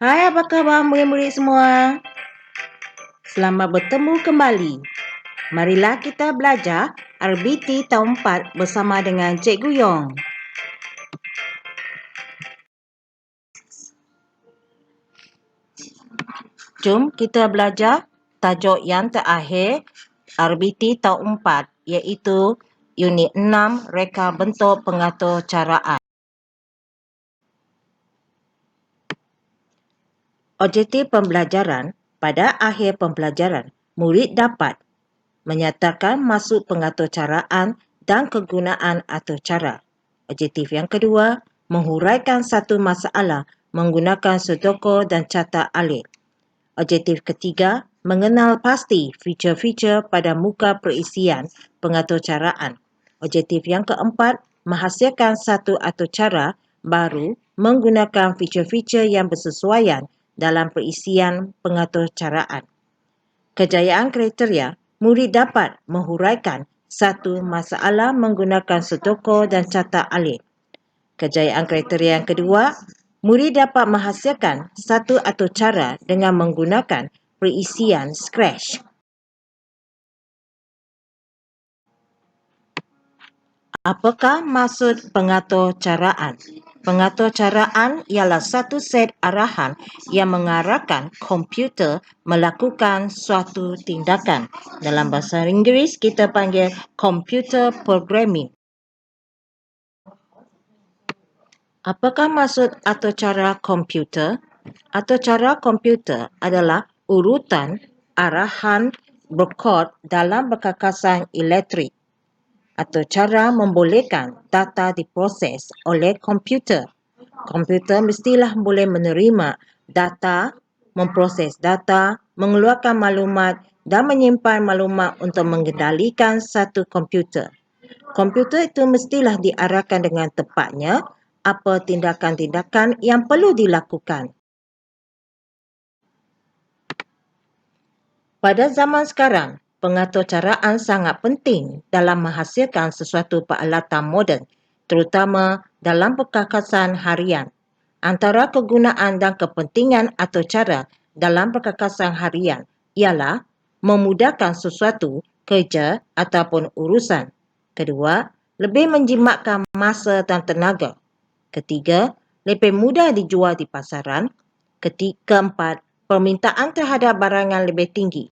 Hai, apa khabar murid-murid semua? Selamat bertemu kembali. Marilah kita belajar RBT tahun 4 bersama dengan Cikgu Yong. Jom kita belajar tajuk yang terakhir RBT tahun 4 iaitu Unit 6 Reka Bentuk Pengatur Caraan. Objektif pembelajaran: pada akhir pembelajaran, murid dapat menyatakan maksud pengatur caraan dan kegunaan atur cara. Objektif yang kedua, menghuraikan satu masalah menggunakan sodoko dan carta alif. Objektif ketiga, mengenal pasti feature-feature pada muka perisian pengatur caraan. Objektif yang keempat, menghasilkan satu atur cara baru menggunakan feature-feature yang bersesuaian dalam perisian pengatur caraan. Kejayaan kriteria: murid dapat menghuraikan satu masalah menggunakan sodoko dan carta alif. Kejayaan kriteria yang kedua, murid dapat menghasilkan satu atur cara dengan menggunakan perisian Scratch. Apakah maksud pengatur caraan? Pengatur caraan ialah satu set arahan yang mengarahkan komputer melakukan suatu tindakan. Dalam bahasa Inggeris, kita panggil computer programming. Apakah maksud atur cara komputer? Atur cara komputer adalah urutan arahan berkod dalam perkakasan elektrik. Atur cara membolehkan data diproses oleh komputer. Komputer mestilah boleh menerima data, memproses data, mengeluarkan maklumat dan menyimpan maklumat untuk mengendalikan satu komputer. Komputer itu mestilah diarahkan dengan tepatnya apa tindakan-tindakan yang perlu dilakukan. Pada zaman sekarang, pengatur caraan sangat penting dalam menghasilkan sesuatu peralatan moden, terutama dalam perkakasan harian. Antara kegunaan dan kepentingan atur cara dalam perkakasan harian ialah memudahkan sesuatu kerja ataupun urusan. Kedua, lebih menjimatkan masa dan tenaga. Ketiga, lebih mudah dijual di pasaran. Keempat, permintaan terhadap barangan lebih tinggi.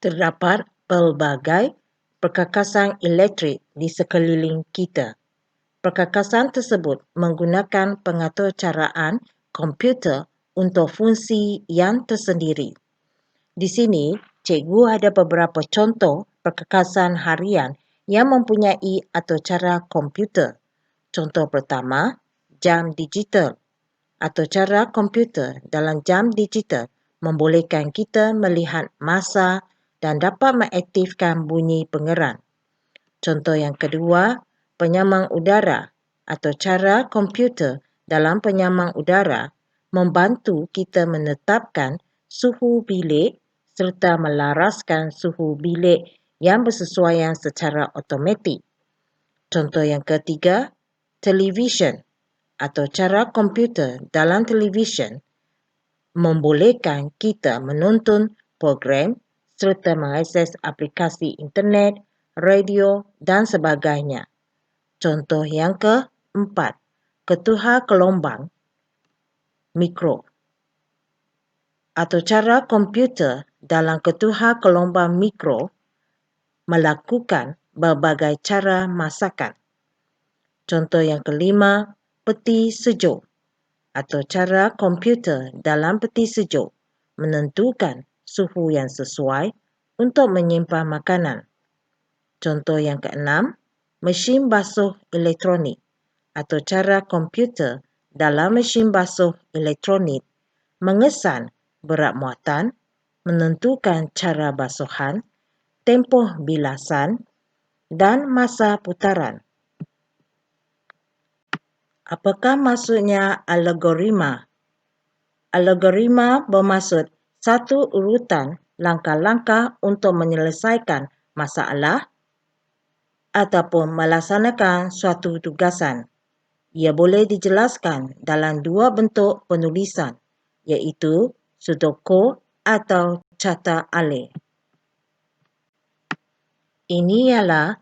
Terdapat pelbagai perkakasan elektrik di sekeliling kita. Perkakasan tersebut menggunakan pengatur caraan komputer untuk fungsi yang tersendiri. Di sini, cikgu ada beberapa contoh perkakasan harian yang mempunyai atur cara komputer. Contoh pertama, jam digital. Atur cara komputer dalam jam digital membolehkan kita melihat masa dan dapat mengaktifkan bunyi pengeran. Contoh yang kedua, penyamang udara. Atur cara komputer dalam penyamang udara membantu kita menetapkan suhu bilik serta melaraskan suhu bilik yang bersesuaian secara automatik. Contoh yang ketiga, televisyen. Atur cara komputer dalam televisyen membolehkan kita menonton program serta mengakses aplikasi internet, radio dan sebagainya. Contoh yang keempat, ketuhar gelombang mikro. Atur cara komputer dalam ketuhar gelombang mikro melakukan berbagai cara masakan. Contoh yang kelima, peti sejuk. Atur cara komputer dalam peti sejuk menentukan suhu yang sesuai untuk menyimpan makanan. Contoh yang keenam, mesin basuh elektronik. Atur cara komputer dalam mesin basuh elektronik mengesan berat muatan, menentukan cara basuhan, tempoh bilasan dan masa putaran. Apakah maksudnya algoritma? Algoritma bermaksud satu urutan langkah-langkah untuk menyelesaikan masalah ataupun melaksanakan suatu tugasan. Ia boleh dijelaskan dalam dua bentuk penulisan, iaitu Sudoku atau carta alih. Ini ialah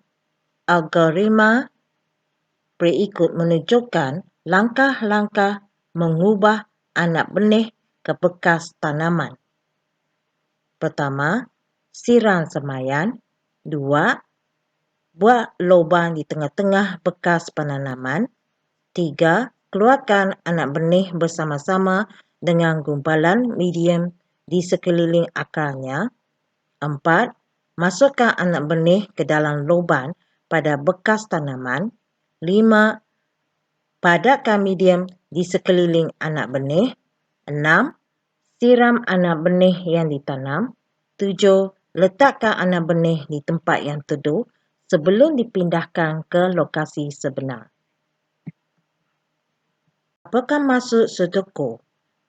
algoritma berikut menunjukkan langkah-langkah mengubah anak benih ke bekas tanaman. Pertama, siram semaian. Dua, buat lubang di tengah-tengah bekas penanaman. 3. Keluarkan anak benih bersama-sama dengan gumpalan medium di sekeliling akarnya. 4. Masukkan anak benih ke dalam lubang pada bekas tanaman. 5. Padatkan medium di sekeliling anak benih. 6. Siram anak benih yang ditanam. 7. Letakkan anak benih di tempat yang teduh sebelum dipindahkan ke lokasi sebenar. Apakah maksud Sudoku?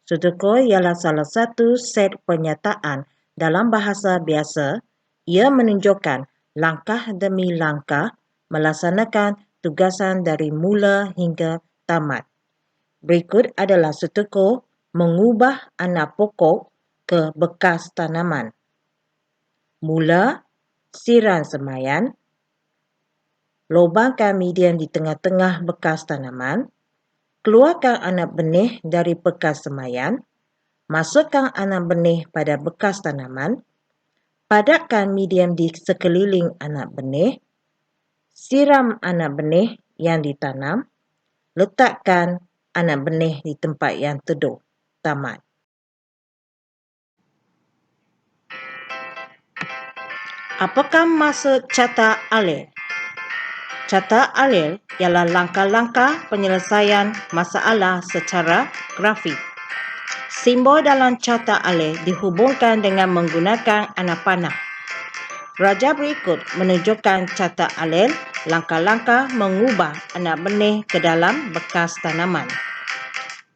Sudoku ialah salah satu set pernyataan dalam bahasa biasa. Ia menunjukkan langkah demi langkah melaksanakan tugasan dari mula hingga tamat. Berikut adalah Sudoku mengubah anak pokok ke bekas tanaman. Mula, siram semaian. Lubangkan medium di tengah-tengah bekas tanaman. Keluarkan anak benih dari bekas semaian. Masukkan anak benih pada bekas tanaman. Padatkan medium di sekeliling anak benih. Siram anak benih yang ditanam. Letakkan anak benih di tempat yang teduh. Tamat. Apakah maksud carta alih? Carta alih ialah langkah-langkah penyelesaian masalah secara grafik. Simbol dalam carta alih dihubungkan dengan menggunakan anak panah. Raja berikut menunjukkan carta alih langkah-langkah mengubah anak benih ke dalam bekas tanaman.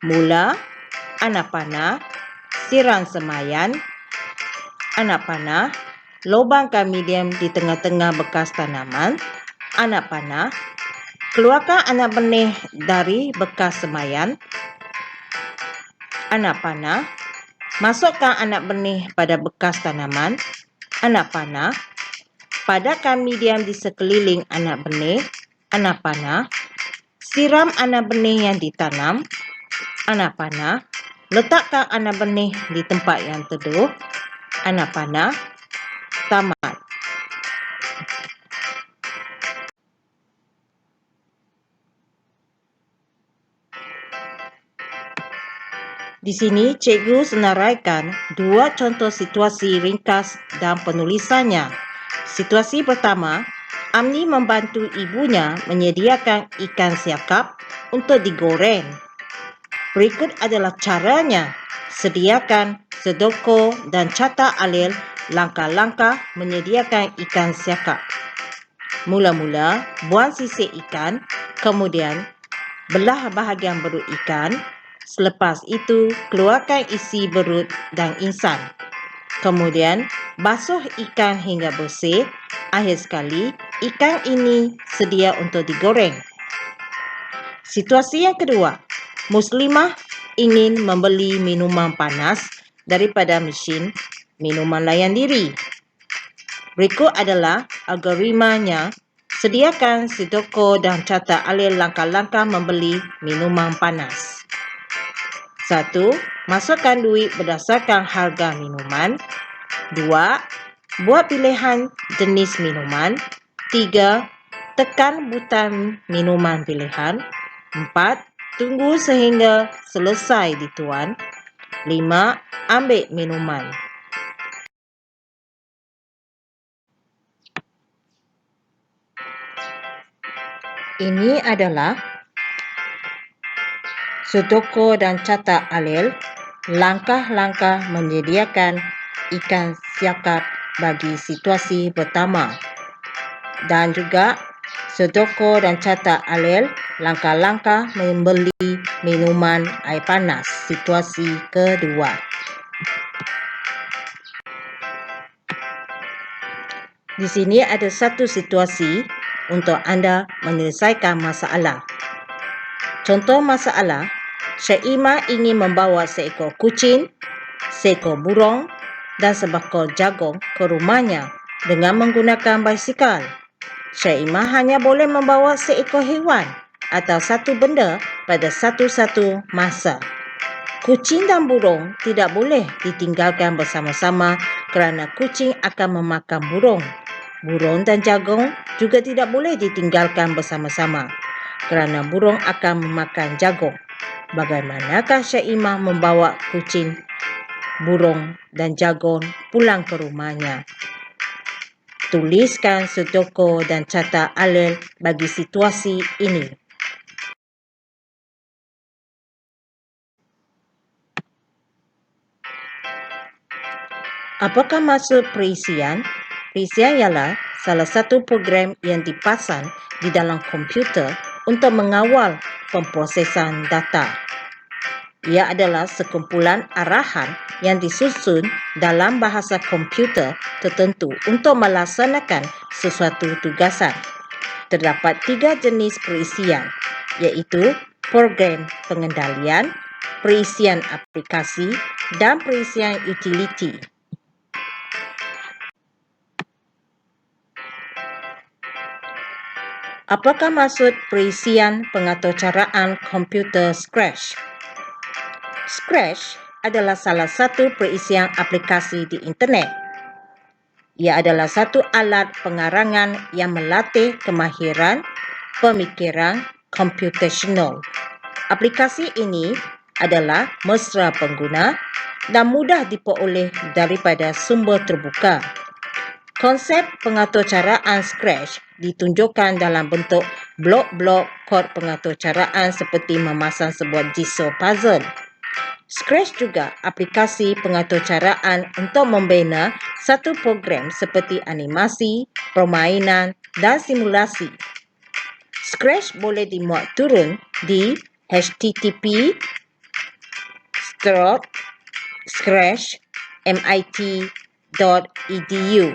Mula, anak panah, siram semaian, anak panah, lubangkan medium di tengah-tengah bekas tanaman, anak panah, keluarkan anak benih dari bekas semaian, anak panah, masukkan anak benih pada bekas tanaman, anak panah, padatkan medium di sekeliling anak benih, anak panah, siram anak benih yang ditanam, anak panah, letakkan anak benih di tempat yang teduh, anak panah, tamat. Di sini, cikgu senaraikan dua contoh situasi ringkas dan penulisannya. Situasi pertama, Amni membantu ibunya menyediakan ikan siakap untuk digoreng. Berikut adalah caranya. Sediakan Sudoku dan carta alih langkah-langkah menyediakan ikan siakap. Mula-mula, buang sisik ikan, kemudian belah bahagian berut ikan. Selepas itu, keluarkan isi berut dan insan. Kemudian, basuh ikan hingga bersih. Akhir sekali, ikan ini sedia untuk digoreng. Situasi yang kedua, Muslimah ingin membeli minuman panas daripada mesin minuman layan diri. Berikut adalah algoritmanya. Sediakan Sudoku dan carta alih langkah-langkah membeli minuman panas. 1. Masukkan duit berdasarkan harga minuman. 2. Buat pilihan jenis minuman. 3. Tekan butang minuman pilihan. 4. Tunggu sehingga selesai dituan. 5. Ambil minuman. Ini adalah Sudoku dan carta alih langkah-langkah menyediakan ikan siakap bagi situasi pertama, dan juga Sudoku dan carta alih langkah-langkah membeli minuman air panas situasi kedua. Di sini ada satu situasi untuk anda menyelesaikan masalah. Contoh masalah, Syaimah ingin membawa seekor kucing, seekor burung dan sebakul jagung ke rumahnya dengan menggunakan basikal. Syaimah hanya boleh membawa seekor hewan atau satu benda pada satu-satu masa. Kucing dan burung tidak boleh ditinggalkan bersama-sama kerana kucing akan memakan burung. Burung dan jagung juga tidak boleh ditinggalkan bersama-sama kerana burung akan memakan jagung. Bagaimanakah Syaimah membawa kucing, burung dan jagung pulang ke rumahnya? Tuliskan Sudoku dan catat alel bagi situasi ini. Apakah maksud perisian? Perisian ialah salah satu program yang dipasang di dalam komputer untuk mengawal pemprosesan data. Ia adalah sekumpulan arahan yang disusun dalam bahasa komputer tertentu untuk melaksanakan sesuatu tugasan. Terdapat 3 jenis perisian, iaitu program pengendalian, perisian aplikasi dan perisian utiliti. Apakah maksud perisian pengaturcaraan komputer Scratch? Scratch adalah salah satu perisian aplikasi di internet. Ia adalah satu alat pengarangan yang melatih kemahiran pemikiran computational. Aplikasi ini adalah mesra pengguna dan mudah diperoleh daripada sumber terbuka. Konsep pengaturcaraan Scratch ditunjukkan dalam bentuk blok-blok kod pengaturcaraan seperti memasang sebuah jigsaw puzzle. Scratch juga aplikasi pengaturcaraan untuk membina satu program seperti animasi, permainan dan simulasi. Scratch boleh dimuat turun di http://scratch.mit.edu/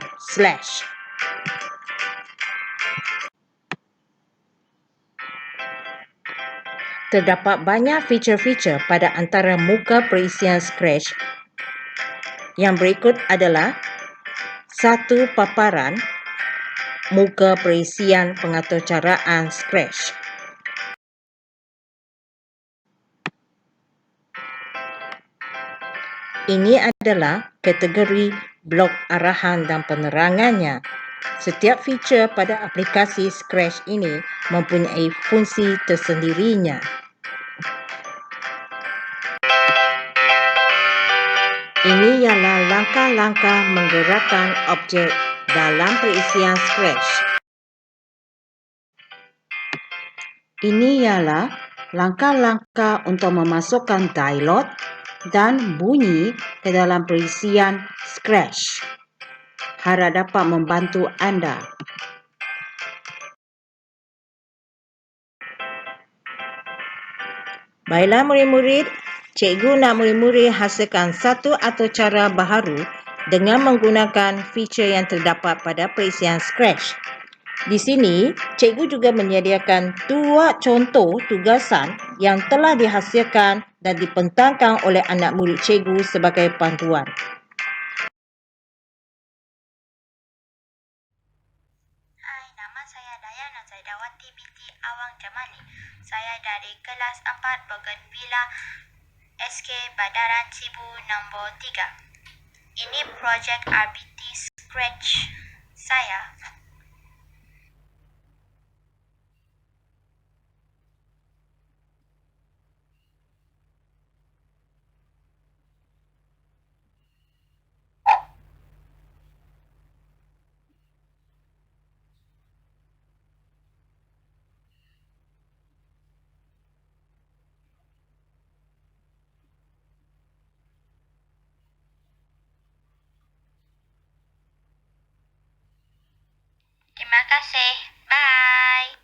Terdapat banyak feature-feature pada antara muka perisian Scratch. Yang berikut adalah satu paparan muka perisian pengaturcaraan Scratch. Ini adalah kategori blok arahan dan penerangannya. Setiap feature pada aplikasi Scratch ini mempunyai fungsi tersendirinya. Ini ialah langkah-langkah menggerakkan objek dalam perisian Scratch. Ini ialah langkah-langkah untuk memasukkan dialog dan bunyi ke dalam perisian Scratch. Harap dapat membantu anda. Baiklah murid-murid, cikgu nak murid-murid hasilkan satu atau cara baharu dengan menggunakan feature yang terdapat pada perisian Scratch. Di sini, cikgu juga menyediakan 2 contoh tugasan yang telah dihasilkan dan dibentangkan oleh anak murid cikgu sebagai panduan. Hai, nama saya Dayana Zaidawati binti Awang Jamali. Saya dari kelas 4 Bougainvillea SK Badaran Sibu nombor 3. Ini projek RBT Scratch saya. Terima kasih. Bye.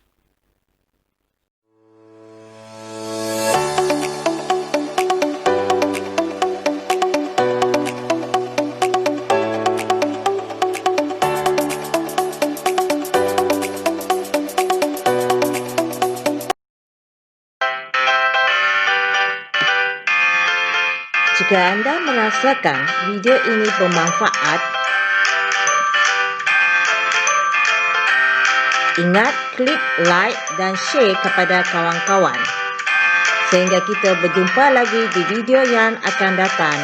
Jika anda merasakan video ini bermanfaat, ingat klik like dan share kepada kawan-kawan. Sehingga kita berjumpa lagi di video yang akan datang.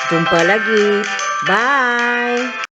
Jumpa lagi. Bye.